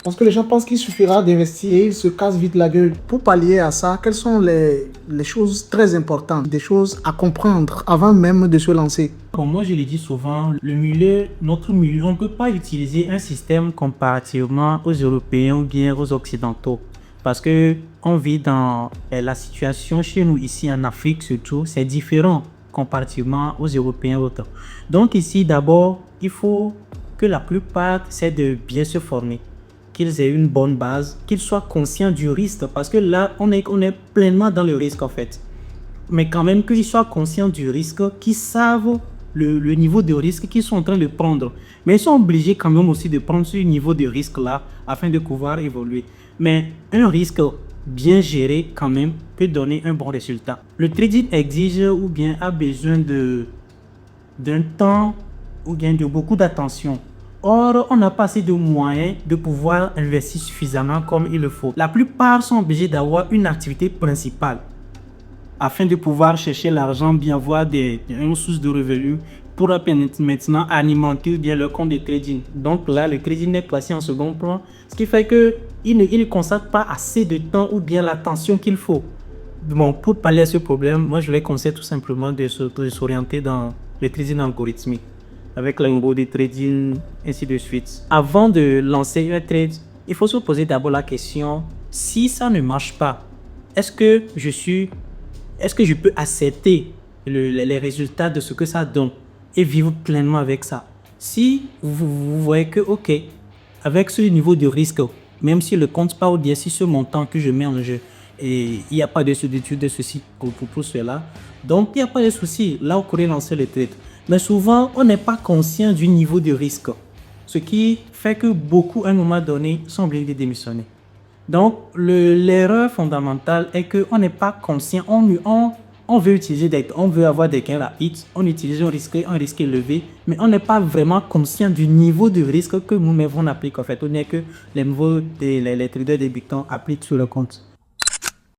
Parce que les gens pensent qu'il suffira d'investir et ils se cassent vite la gueule. Pour pallier à ça, quelles sont les choses très importantes, des choses à comprendre avant même de se lancer? Comme moi, je le dis souvent, notre milieu, on ne peut pas utiliser un système comparativement aux Européens ou bien aux Occidentaux. Parce que on vit dans la situation chez nous, ici en Afrique surtout, c'est différent comparativement aux Européens autant. Donc ici, d'abord, il faut que la plupart essaient de bien se former, qu'ils aient une bonne base, qu'ils soient conscients du risque. Parce que là, on est pleinement dans le risque en fait. Mais quand même qu'ils soient conscients du risque, qu'ils savent le niveau de risque qu'ils sont en train de prendre. Mais ils sont obligés quand même aussi de prendre ce niveau de risque-là afin de pouvoir évoluer. Mais un risque bien géré quand même peut donner un bon résultat. Le trading exige ou bien a besoin d'un temps ou bien de beaucoup d'attention. Or, on n'a pas assez de moyens de pouvoir investir suffisamment comme il le faut. La plupart sont obligés d'avoir une activité principale afin de pouvoir chercher l'argent, bien avoir une source de revenus pour maintenant alimenter bien leur compte de trading. Donc là, le trading est placé en second plan, ce qui fait qu'il ne consacre pas assez de temps ou bien l'attention qu'il faut. Bon, pour pallier à ce problème, moi je les conseille tout simplement de s'orienter dans le trading algorithmique, avec l'algo de trading, ainsi de suite. Avant de lancer un trade, il faut se poser d'abord la question, si ça ne marche pas, est-ce que je peux accepter les résultats de ce que ça donne et vivre pleinement avec ça? Si vous voyez que, ok, avec ce niveau de risque, même si le compte pas ou bien si ce montant que je mets en jeu, et il n'y a pas de d'études de ceci pour cela, donc il n'y a pas de souci, là vous pourrez lancer le trade. Mais souvent, on n'est pas conscient du niveau de risque, ce qui fait que beaucoup, à un moment donné, sont obligés de démissionner. Donc, l'erreur fondamentale est qu'on n'est pas conscient, on veut on veut avoir des gains rapides, on utilise un risque élevé, mais on n'est pas vraiment conscient du niveau de risque que nous-mêmes on applique en fait, on n'est que les traders débutants appliquent sur le compte.